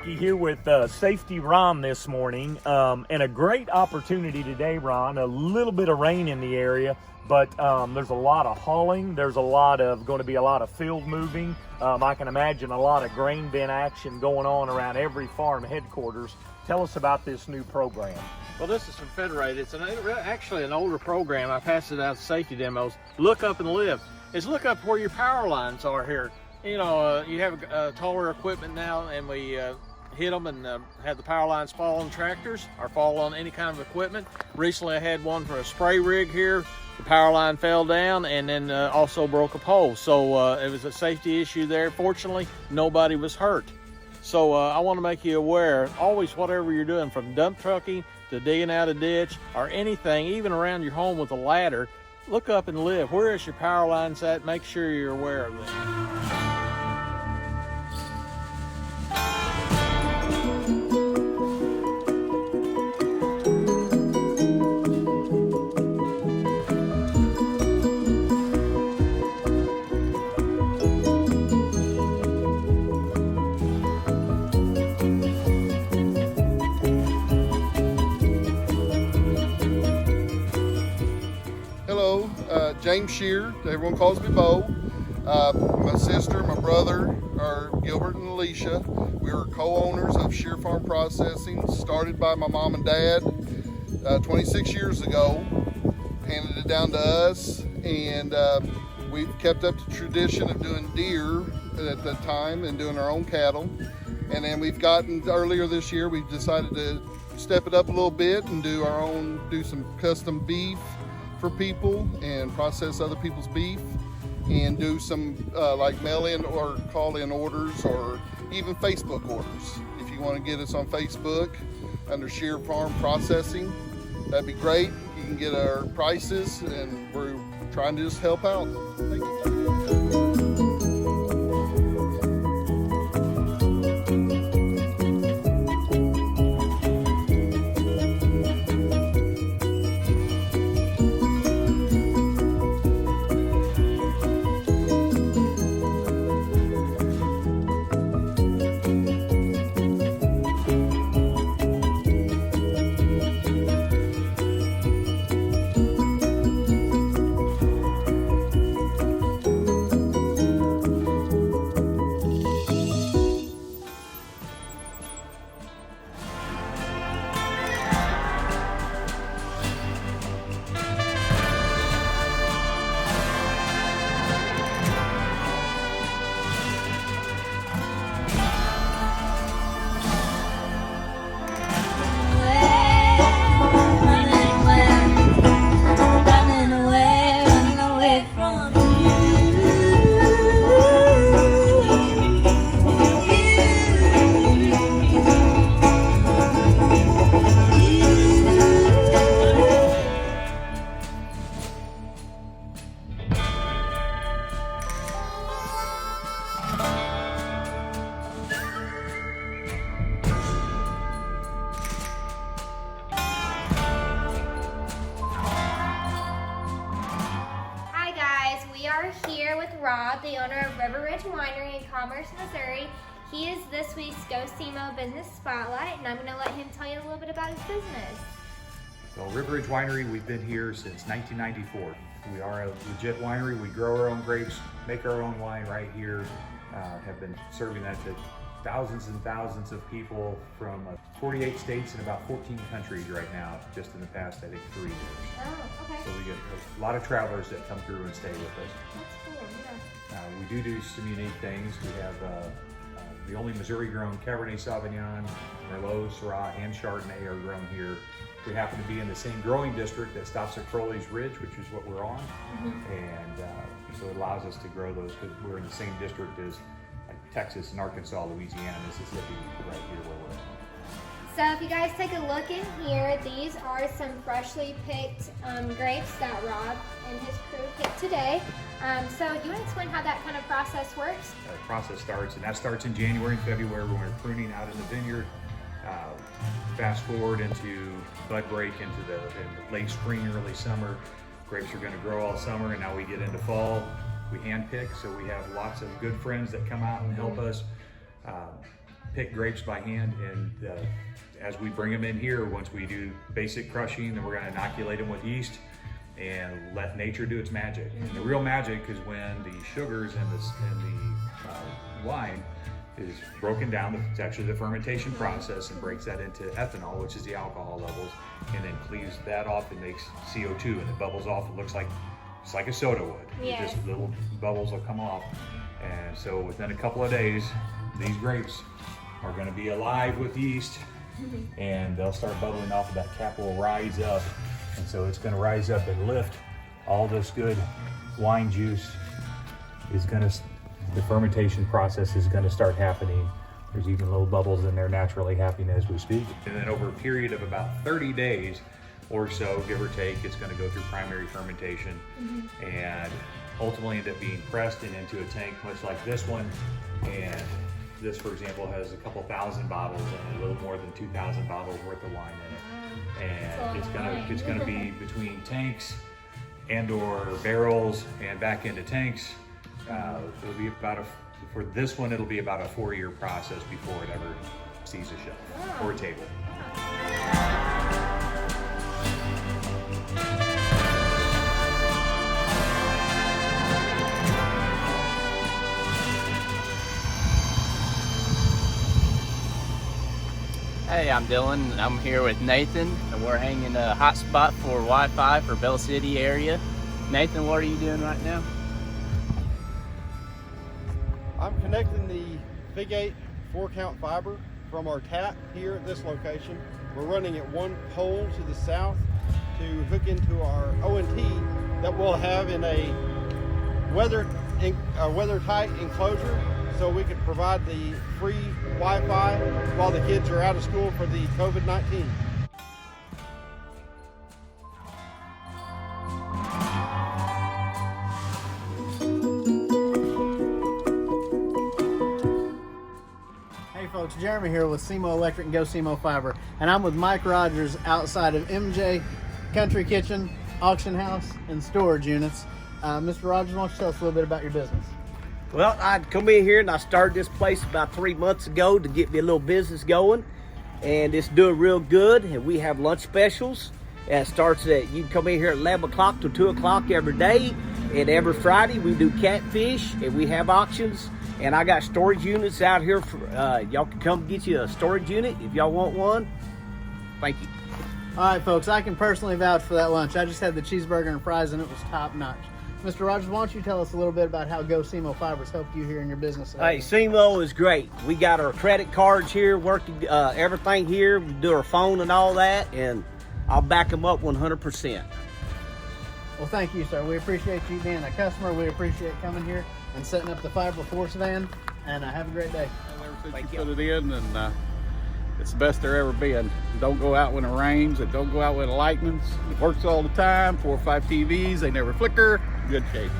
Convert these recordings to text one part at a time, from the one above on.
Ricky here with Safety Ron this morning, and a great opportunity today, Ron. A little bit of rain in the area, but there's a lot of hauling. There's going to be a lot of field moving. I can imagine a lot of grain bin action going on around every farm headquarters. Tell us about this new program. Well, this is from Federated. It's actually an older program. I passed it out as safety demos. Look up and live. It's look up where your power lines are here. You know, you have taller equipment now, and we hit them and have the power lines fall on tractors or fall on any kind of equipment. Recently, I had one for a spray rig here. The power line fell down and then also broke a pole. So it was a safety issue there. Fortunately, nobody was hurt. So I want to make you aware, always whatever you're doing, from dump trucking to digging out a ditch or anything, even around your home with a ladder, look up and live. Where is your power lines at? Make sure you're aware of them. James Shear, everyone calls me Bo. My sister, my brother are Gilbert and Alicia. We were co-owners of Shear Farm Processing, started by my mom and dad 26 years ago. Handed it down to us, and we've kept up the tradition of doing deer at the time and doing our own cattle. And then we've gotten, earlier this year, we've decided to step it up a little bit and do some custom beef for people and process other people's beef, and do some like mail-in or call-in orders, or even Facebook orders. If you want to get us on Facebook under Shear Farm Processing, that'd be great. You can get our prices, and we're trying to just help out. Thank you. Rob, the owner of River Ridge Winery in Commerce, Missouri. He is this week's GoSEMO Business Spotlight, and I'm going to let him tell you a little bit about his business. Well, River Ridge Winery, we've been here since 1994. We are a legit winery. We grow our own grapes, make our own wine right here. Have been serving that to thousands and thousands of people from 48 states and about 14 countries right now, just in the past, I think, 3 years. Oh, okay. So we get a lot of travelers that come through and stay with us. That's cool, yeah. We do some unique things. We have the only Missouri-grown Cabernet Sauvignon, Merlot, Syrah, and Chardonnay are grown here. We happen to be in the same growing district that stops at Crowley's Ridge, which is what we're on. And so it allows us to grow those because we're in the same district as like Texas and Arkansas, Louisiana, Mississippi, right here where we're at. So if you guys take a look in here, these are some freshly picked grapes that Rob and his crew picked today. So do you want to explain how that kind of process works? The process starts in January and February when we're pruning out in the vineyard. Fast forward into bud break into the late spring, early summer. Grapes are going to grow all summer, and now we get into fall. We hand pick, so we have lots of good friends that come out and help us. pick grapes by hand, and as we bring them in here, once we do basic crushing, then we're going to inoculate them with yeast and let nature do its magic. And the real magic is when the sugars in the wine is broken down. It's actually the fermentation process, and breaks that into ethanol, which is the alcohol levels, and then cleaves that off and makes CO2, and it bubbles off. It looks like it's like a soda would. Yes. Just little bubbles will come off, and so within a couple of days, these grapes are going to be alive with yeast, and they'll start bubbling off. That cap will rise up, and so it's going to rise up and lift all this good wine juice. The fermentation process is going to start happening. There's even little bubbles in there naturally happening as we speak. And then over a period of about 30 days or so, give or take, it's going to go through primary fermentation and ultimately end up being pressed and into a tank much like this one. And this, for example, has a couple thousand bottles and a little more than 2,000 bottles worth of wine in it. And it's gonna be between tanks and or barrels and back into tanks. It'll be for this one, it'll be about a 4-year process before it ever sees a shelf or a table. Hey, I'm Dylan. I'm here with Nathan, and we're hanging a hotspot for Wi-Fi for Belle City area. Nathan, what are you doing right now? I'm connecting the Big 8 4-count fiber from our tap here at this location. We're running it one pole to the south to hook into our O&T that we'll have in a weather-tight enclosure, so we can provide the free Wi-Fi while the kids are out of school for the COVID-19. Hey folks, Jeremy here with SEMO Electric and GoSEMO Fiber, and I'm with Mike Rogers outside of MJ Country Kitchen, Auction House, and Storage Units. Mr. Rogers, why don't you tell us a little bit about your business? Well, I come in here and I started this place about 3 months ago to get me a little business going, and it's doing real good. And we have lunch specials. And it starts at, you can come in here at 11 o'clock to 2 o'clock every day, and every Friday we do catfish and we have auctions. And I got storage units out here for y'all can come get you a storage unit if y'all want one. Thank you. All right, folks, I can personally vouch for that lunch. I just had the cheeseburger and fries, and it was top notch. Mr. Rogers, why don't you tell us a little bit about how GoSEMO Fibers helped you here in your business? Hey, SEMO is great. We got our credit cards here, working everything here. We do our phone and all that, and I'll back them up 100%. Well, thank you, sir. We appreciate you being a customer. We appreciate coming here and setting up the Fiber Force van, and have a great day. Thank you. Put it in, and it's the best there ever been. Don't go out when it rains, and don't go out when it lightens. It works all the time. 4 or 5 TVs, they never flicker. Good shape.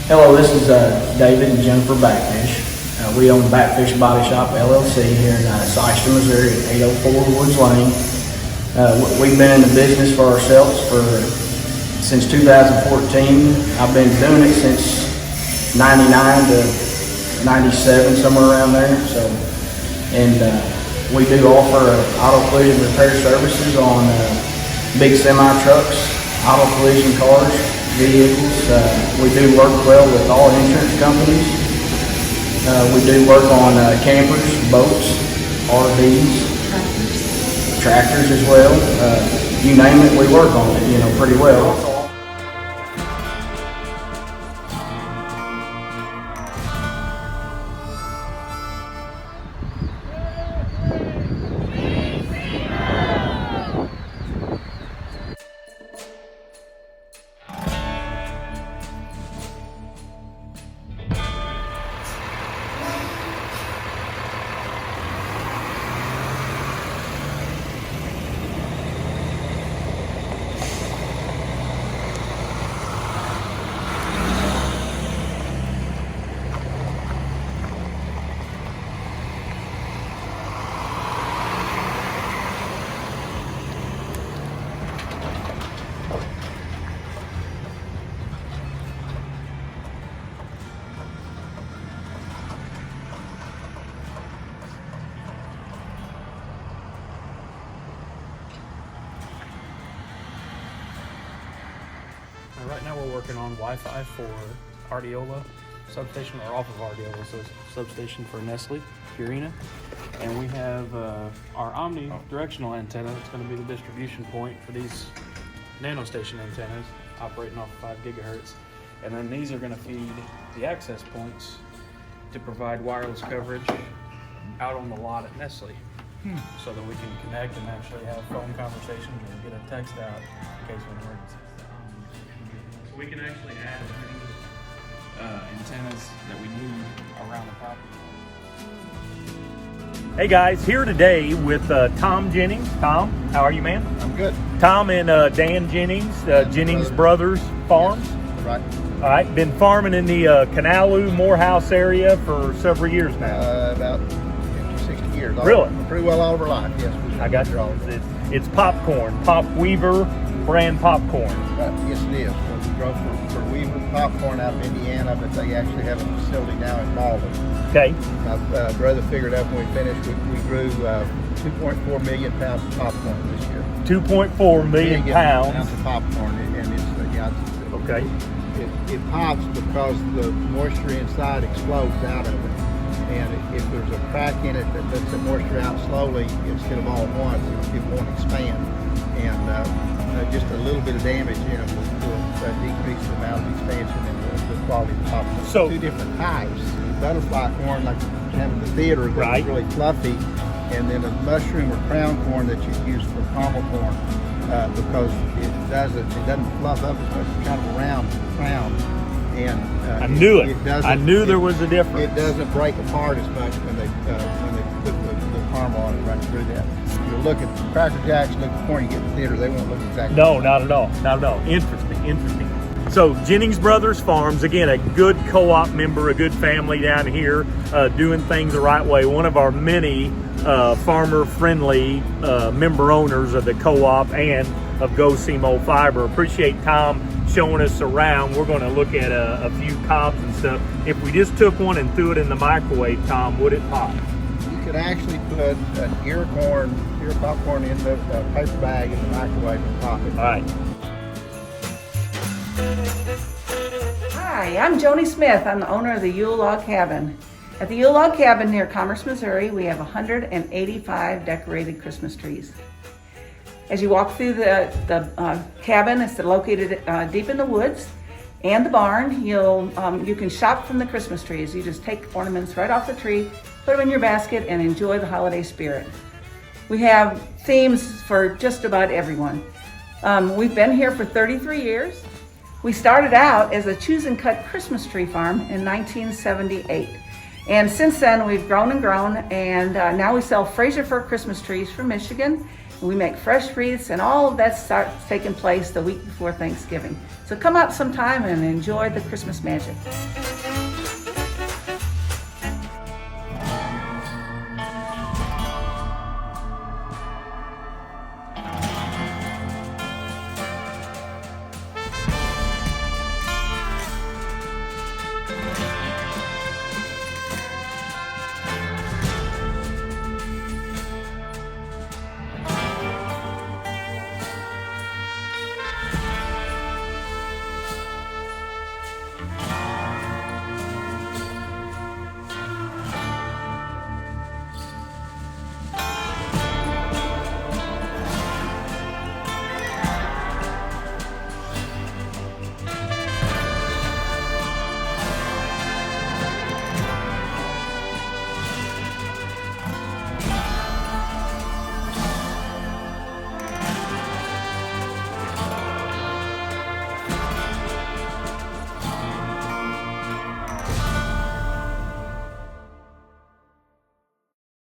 Hello, this is David and Jennifer Batfish. We own Batfish Body Shop LLC here in Sykeston, Missouri at 804 Woods Lane. We've been in the business for ourselves since 2014. I've been doing it since 99 to 97, somewhere around there. We do offer auto collision repair services on big semi trucks, auto collision cars, vehicles. We do work well with all insurance companies. We do work on campers, boats, RVs, tractors as well. You name it, we work on it, you know, pretty well. Right now we're working on Wi-Fi for Ardiola substation, or off of Ardiola substation for Nestle, Purina. And we have our omni-directional antenna. It's going to be the distribution point for these nanostation antennas operating off of 5 gigahertz. And then these are going to feed the access points to provide wireless coverage out on the lot at Nestle. So that we can connect and actually have phone conversations or get a text out in case of an emergency. So we can actually add as many antennas that we need around the property. Hey guys, here today with Tom Jennings. Tom, how are you, man? I'm good. Tom and Dan Jennings, Jennings Brothers Farms. Yes, right. All right, been farming in the Kanalu, Morehouse area for several years now. About 50, 60 years. Really? Pretty well all of our life, yes. I got you. It's popcorn, Pop Weaver brand popcorn. Yes, it is. We grow for Weaver popcorn out of Indiana, but they actually have a facility now in Malden. Okay. My brother figured out when we finished, we grew 2.4 million pounds of popcorn this year. 2.4 million pounds of popcorn, and it's okay. It pops because the moisture inside explodes out of it. And if there's a crack in it that lets the moisture out slowly instead of all at once, it won't expand. And just a little bit of damage in it will decrease the amount of expansion and the quality of the popcorn. So, 2 different types. Butterfly corn, like you have in the theater, that's really fluffy, and then a mushroom or crown corn that you use for pommel corn because it doesn't fluff up as much. It's kind of a round crown. And I knew it. I knew there was a difference. It doesn't break apart as much when they put the caramel on it right through that. You look at Cracker Jacks, look at corn you get in the theater, they won't look exactly No, not at all. Not at all. Interesting. So Jennings Brothers Farms, again, a good co-op member, a good family down here, doing things the right way. One of our many farmer-friendly member owners of the co-op and of GoSEMO Fiber. Appreciate Tom showing us around. We're going to look at a few cobs and stuff. If we just took one and threw it in the microwave, Tom, would it pop? You could actually put an ear popcorn in the paper bag in the microwave and pop it. All right. Hi, I'm Joni Smith. I'm the owner of the Yule Law Cabin. At the Yule Law Cabin near Commerce, Missouri, we have 185 decorated Christmas trees. As you walk through the cabin, it's located deep in the woods, and the barn, you can shop from the Christmas trees. You just take ornaments right off the tree, put them in your basket, and enjoy the holiday spirit. We have themes for just about everyone. We've been here for 33 years. We started out as a choose and cut Christmas tree farm in 1978. And since then, we've grown and grown, and now we sell Fraser fir Christmas trees from Michigan. We make fresh wreaths, and all of that starts taking place the week before Thanksgiving. So come out sometime and enjoy the Christmas magic.